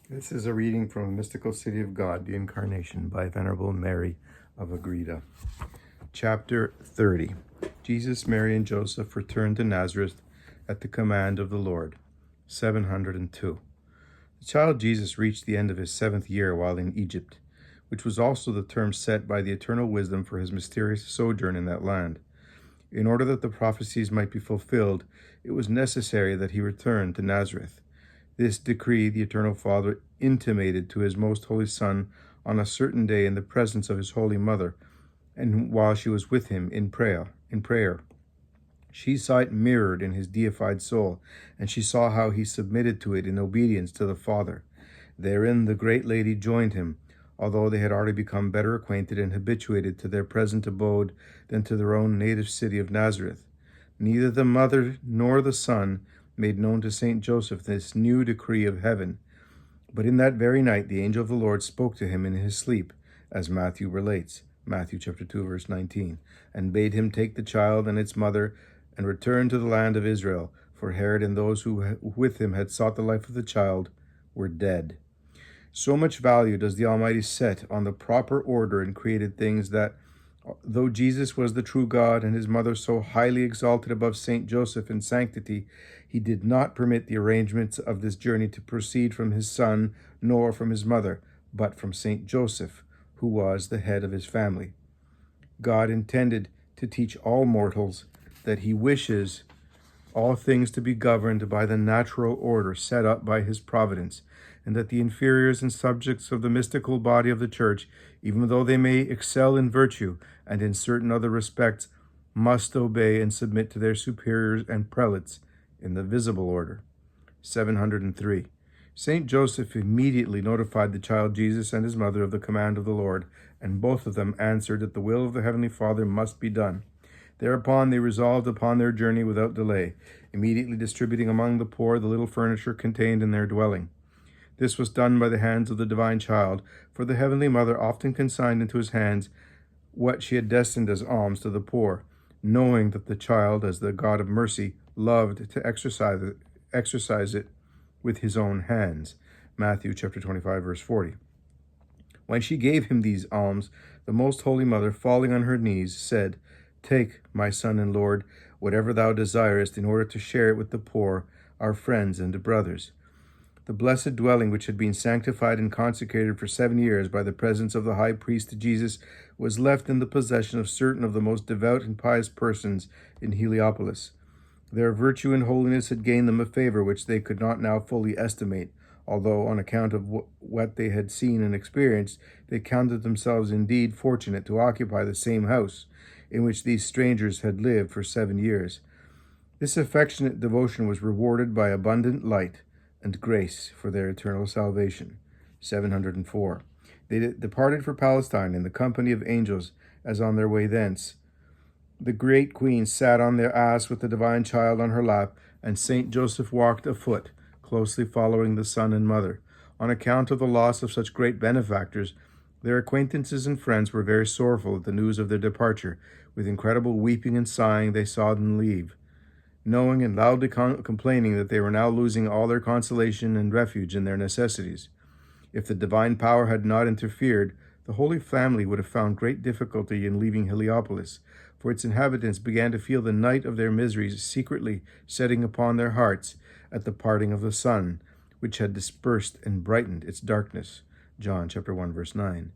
This is a reading from the Mystical City of God, the Incarnation, by Venerable Mary of Agreda. Chapter 30. Jesus, Mary, and Joseph returned to Nazareth at the command of the Lord. 702. The child Jesus reached the end of his 7th year while in Egypt, which was also the term set by the eternal wisdom for his mysterious sojourn in that land. In order that the prophecies might be fulfilled, it was necessary that he return to Nazareth. This decree the Eternal Father intimated to his most holy Son on a certain day in the presence of his Holy Mother, and while she was with him in prayer. She saw it mirrored in his deified soul, and she saw how he submitted to it in obedience to the Father. Therein the great lady joined him, although they had already become better acquainted and habituated to their present abode than to their own native city of Nazareth. Neither the mother nor the son made known to Saint Joseph this new decree of heaven. But in that very night the angel of the Lord spoke to him in his sleep, as Matthew relates, Matthew chapter 2, verse 19, and bade him take the child and its mother and return to the land of Israel, for Herod and those who with him had sought the life of the child were dead. So much value does the Almighty set on the proper order in created things that, though Jesus was the true God and his mother so highly exalted above Saint Joseph in sanctity, he did not permit the arrangements of this journey to proceed from his son nor from his mother, but from Saint Joseph, who was the head of his family. God intended to teach all mortals that he wishes all things to be governed by the natural order set up by his providence, and that the inferiors and subjects of the mystical body of the Church, even though they may excel in virtue and in certain other respects, must obey and submit to their superiors and prelates in the visible order. 703. Saint Joseph immediately notified the child Jesus and his mother of the command of the Lord, and both of them answered that the will of the Heavenly Father must be done. Thereupon they resolved upon their journey without delay, immediately distributing among the poor the little furniture contained in their dwelling. This was done by the hands of the divine child, for the Heavenly Mother often consigned into his hands what she had destined as alms to the poor, knowing that the child, as the God of mercy, loved to exercise it with his own hands. Matthew chapter 25, verse 40. When she gave him these alms, the Most Holy Mother, falling on her knees, said, "Take, my Son and Lord, whatever thou desirest, in order to share it with the poor, our friends and brothers." The blessed dwelling, which had been sanctified and consecrated for 7 years by the presence of the high priest Jesus, was left in the possession of certain of the most devout and pious persons in Heliopolis. Their virtue and holiness had gained them a favor which they could not now fully estimate, although on account of what they had seen and experienced, they counted themselves indeed fortunate to occupy the same house in which these strangers had lived for 7 years. This affectionate devotion was rewarded by abundant light and grace for their eternal salvation. 704. They departed for Palestine in the company of angels, as on their way thence. The great queen sat on their ass with the divine child on her lap, and Saint Joseph walked afoot, closely following the son and mother. On account of the loss of such great benefactors, their acquaintances and friends were very sorrowful at the news of their departure. With incredible weeping and sighing, they saw them leave, knowing and loudly complaining that they were now losing all their consolation and refuge in their necessities. If the divine power had not interfered, the Holy Family would have found great difficulty in leaving Heliopolis, for its inhabitants began to feel the night of their miseries secretly setting upon their hearts at the parting of the sun, which had dispersed and brightened its darkness. John chapter 1, verse 9.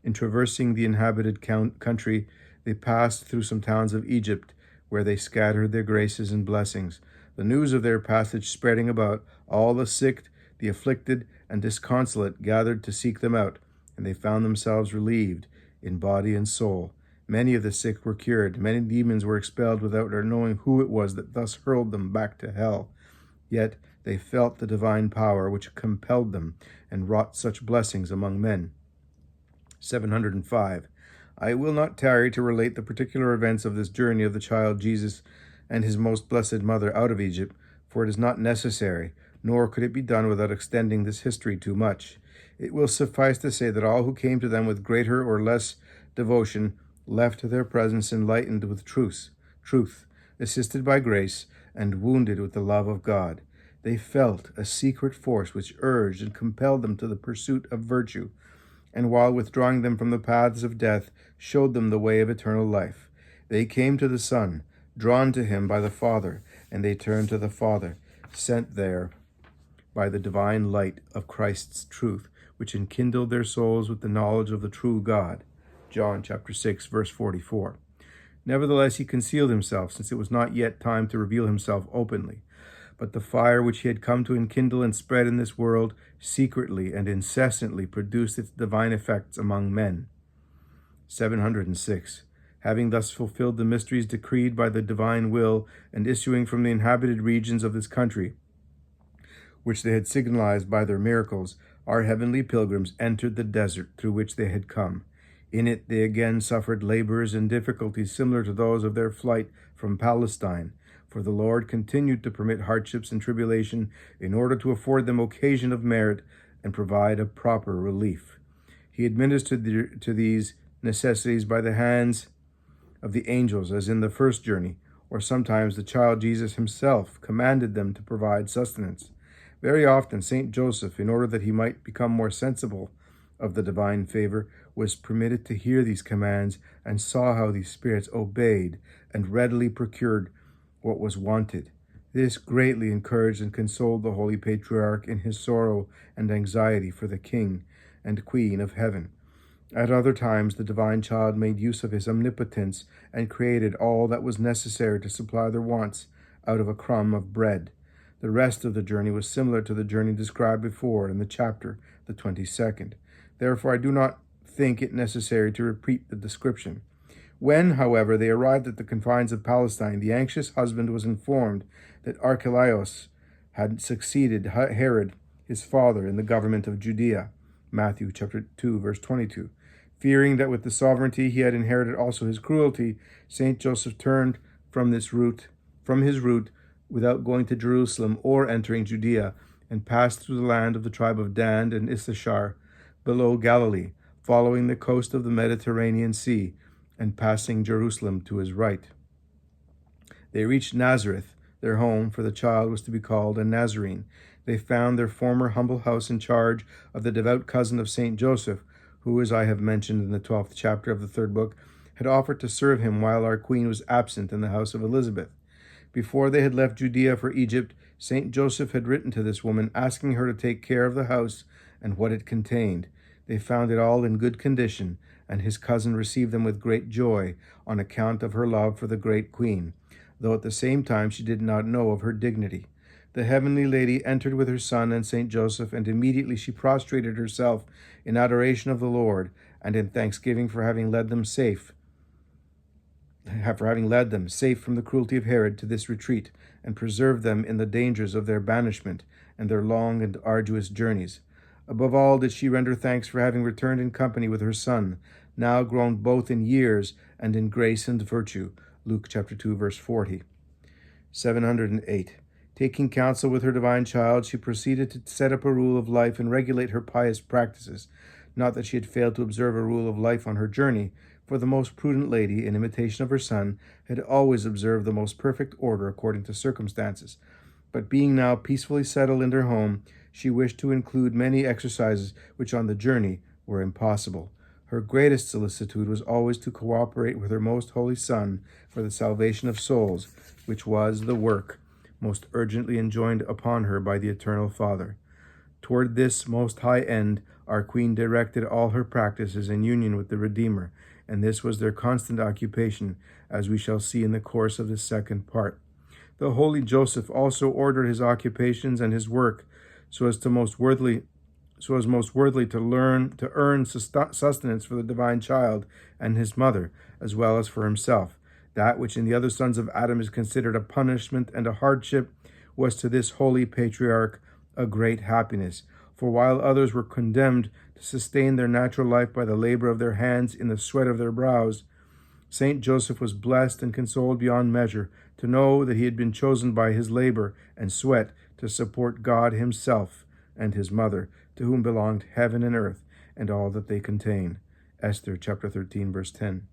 In traversing the inhabited country, they passed through some towns of Egypt, where they scattered their graces and blessings. The news of their passage spreading about, all the sick, the afflicted, and disconsolate gathered to seek them out, and they found themselves relieved in body and soul. Many of the sick were cured. Many demons were expelled without their knowing who it was that thus hurled them back to hell. Yet they felt the divine power which compelled them and wrought such blessings among men. 705. I will not tarry to relate the particular events of this journey of the child Jesus and his most blessed mother out of Egypt, for it is not necessary, nor could it be done without extending this history too much. It will suffice to say that all who came to them with greater or less devotion left their presence enlightened with truth, assisted by grace, and wounded with the love of God. They felt a secret force which urged and compelled them to the pursuit of virtue, and while withdrawing them from the paths of death, showed them the way of eternal life. They came to the Son, drawn to him by the Father, and they turned to the Father, sent there by the divine light of Christ's truth, which enkindled their souls with the knowledge of the true God. John chapter 6, verse 44. Nevertheless, he concealed himself, since it was not yet time to reveal himself openly. But the fire which he had come to enkindle and spread in this world secretly and incessantly produced its divine effects among men. 706. Having thus fulfilled the mysteries decreed by the divine will, and issuing from the inhabited regions of this country, which they had signalized by their miracles, our heavenly pilgrims entered the desert through which they had come. In it they again suffered labors and difficulties similar to those of their flight from Palestine, for the Lord continued to permit hardships and tribulation in order to afford them occasion of merit and provide a proper relief. He administered to these necessities by the hands of the angels, as in the first journey, or sometimes the child Jesus himself commanded them to provide sustenance. Very often St. Joseph, in order that he might become more sensible of the divine favor, was permitted to hear these commands, and saw how these spirits obeyed and readily procured what was wanted. This greatly encouraged and consoled the Holy Patriarch in his sorrow and anxiety for the King and Queen of Heaven. At other times the divine child made use of his omnipotence and created all that was necessary to supply their wants out of a crumb of bread. The rest of the journey was similar to the journey described before in the chapter, the 22nd. Therefore I do not think it necessary to repeat the description. When, however, they arrived at the confines of Palestine, the anxious husband was informed that Archelaus had succeeded Herod, his father, in the government of Judea. Matthew chapter 2, verse 22. Fearing that with the sovereignty he had inherited also his cruelty, St. Joseph turned from his route without going to Jerusalem or entering Judea, and passed through the land of the tribe of Dan and Issachar below Galilee, following the coast of the Mediterranean Sea, and passing Jerusalem to his right. They reached Nazareth, their home, for the child was to be called a Nazarene. They found their former humble house in charge of the devout cousin of St. Joseph, who, as I have mentioned in the 12th chapter of the third book, had offered to serve him while our queen was absent in the house of Elizabeth. Before they had left Judea for Egypt, St. Joseph had written to this woman, asking her to take care of the house and what it contained. They found it all in good condition, and his cousin received them with great joy on account of her love for the great queen, though at the same time she did not know of her dignity. The heavenly lady entered with her son and St. Joseph, and immediately she prostrated herself in adoration of the Lord and in thanksgiving for having led them safe from the cruelty of Herod to this retreat, and preserved them in the dangers of their banishment and their long and arduous journeys. Above all did she render thanks for having returned in company with her son, now grown both in years and in grace and virtue. Luke chapter 2, verse 40. 708. Taking counsel with her divine child, she proceeded to set up a rule of life and regulate her pious practices. Not that she had failed to observe a rule of life on her journey, for the most prudent lady, in imitation of her son, had always observed the most perfect order according to circumstances. But being now peacefully settled in her home, she wished to include many exercises which on the journey were impossible. Her greatest solicitude was always to cooperate with her most holy Son for the salvation of souls, which was the work most urgently enjoined upon her by the Eternal Father. Toward this most high end, our Queen directed all her practices in union with the Redeemer, and this was their constant occupation, as we shall see in the course of this second part. The holy Joseph also ordered his occupations and his work so as most worthily to earn sustenance for the divine child and his mother, as well as for himself. That which in the other sons of Adam is considered a punishment and a hardship was to this holy patriarch a great happiness. For while others were condemned to sustain their natural life by the labor of their hands in the sweat of their brows, St. Joseph was blessed and consoled beyond measure to know that he had been chosen by his labor and sweat to support God himself and his mother, to whom belonged heaven and earth and all that they contain. Esther chapter 13, verse 10.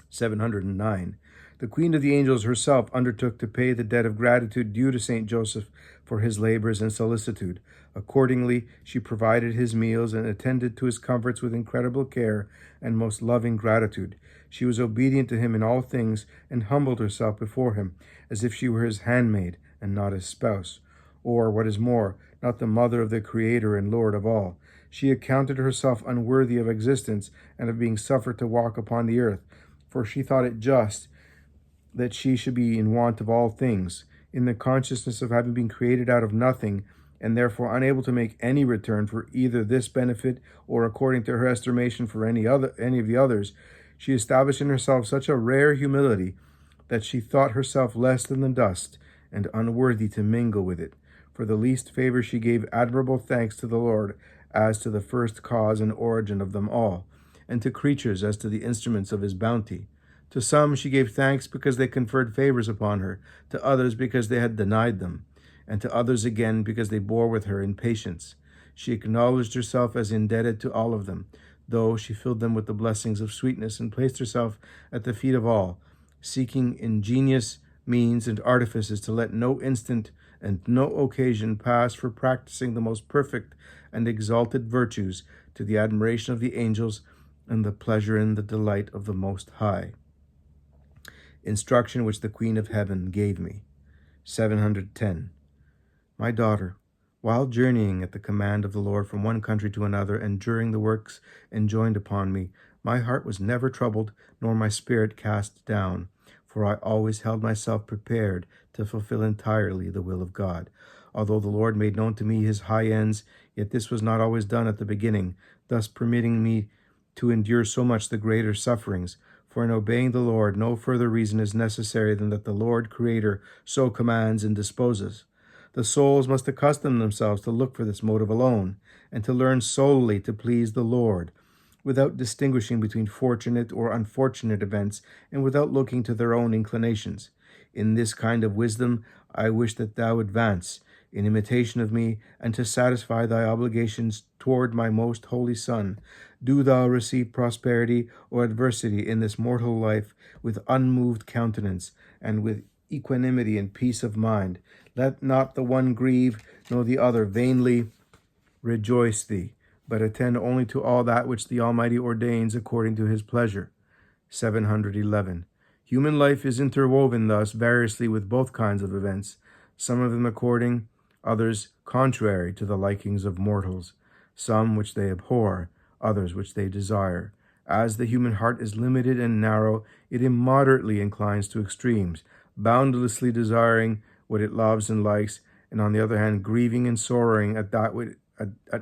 709. The Queen of the Angels herself undertook to pay the debt of gratitude due to Saint Joseph for his labors and solicitude. Accordingly, she provided his meals and attended to his comforts with incredible care and most loving gratitude. She was obedient to him in all things and humbled herself before him, as if she were his handmaid and not his spouse, or, what is more, not the mother of the Creator and Lord of all. She accounted herself unworthy of existence and of being suffered to walk upon the earth, for she thought it just that she should be in want of all things, in the consciousness of having been created out of nothing, and therefore unable to make any return for either this benefit or, according to her estimation, for any of the others. She established in herself such a rare humility that she thought herself less than the dust and unworthy to mingle with it. For the least favor she gave admirable thanks to the Lord as to the first cause and origin of them all, and to creatures as to the instruments of his bounty. To some she gave thanks because they conferred favors upon her, to others because they had denied them, and to others again because they bore with her in patience. She acknowledged herself as indebted to all of them, though she filled them with the blessings of sweetness and placed herself at the feet of all, seeking ingenious means and artifices to let no instant and no occasion pass for practicing the most perfect and exalted virtues to the admiration of the angels and the pleasure and the delight of the Most High. Instruction which the Queen of Heaven gave me. 710. My daughter, while journeying at the command of the Lord from one country to another, and during the works enjoined upon me, my heart was never troubled, nor my spirit cast down, for I always held myself prepared to fulfill entirely the will of God. Although the Lord made known to me his high ends, yet this was not always done at the beginning, thus permitting me to endure so much the greater sufferings. For in obeying the Lord, no further reason is necessary than that the Lord Creator so commands and disposes. The souls must accustom themselves to look for this motive alone, and to learn solely to please the Lord, without distinguishing between fortunate or unfortunate events, and without looking to their own inclinations. In this kind of wisdom I wish that thou advance, in imitation of me, and to satisfy thy obligations toward my most holy Son. Do thou receive prosperity or adversity in this mortal life with unmoved countenance, and with equanimity and peace of mind. Let not the one grieve, nor the other vainly rejoice thee, but attend only to all that which the Almighty ordains according to his pleasure. 711. Human life is interwoven thus variously with both kinds of events, some of them according, others contrary to the likings of mortals, some which they abhor, others which they desire. As the human heart is limited and narrow, it immoderately inclines to extremes, boundlessly desiring what it loves and likes, and on the other hand grieving and sorrowing at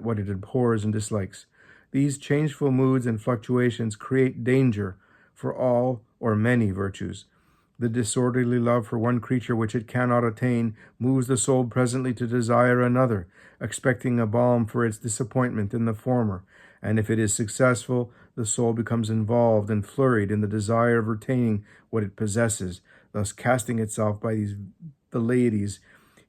what it abhors and dislikes. These changeful moods and fluctuations create danger for all or many virtues. The disorderly love for one creature which it cannot attain moves the soul presently to desire another, expecting a balm for its disappointment in the former, and if it is successful, the soul becomes involved and flurried in the desire of retaining what it possesses, thus casting itself by these velleities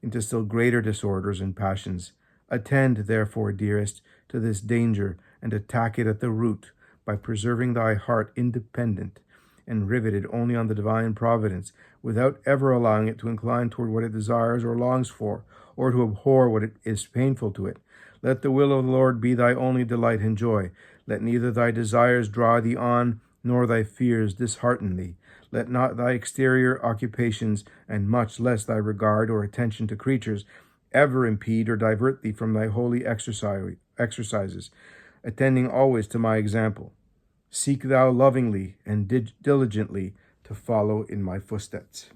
into still greater disorders and passions. Attend, therefore, dearest, to this danger, and attack it at the root, by preserving thy heart independent and riveted only on the divine providence, without ever allowing it to incline toward what it desires or longs for, or to abhor what is painful to it. Let the will of the Lord be thy only delight and joy. Let neither thy desires draw thee on, nor thy fears dishearten thee. Let not thy exterior occupations, and much less thy regard or attention to creatures, ever impede or divert thee from thy holy exercises, attending always to my example. Seek thou lovingly and diligently to follow in my footsteps.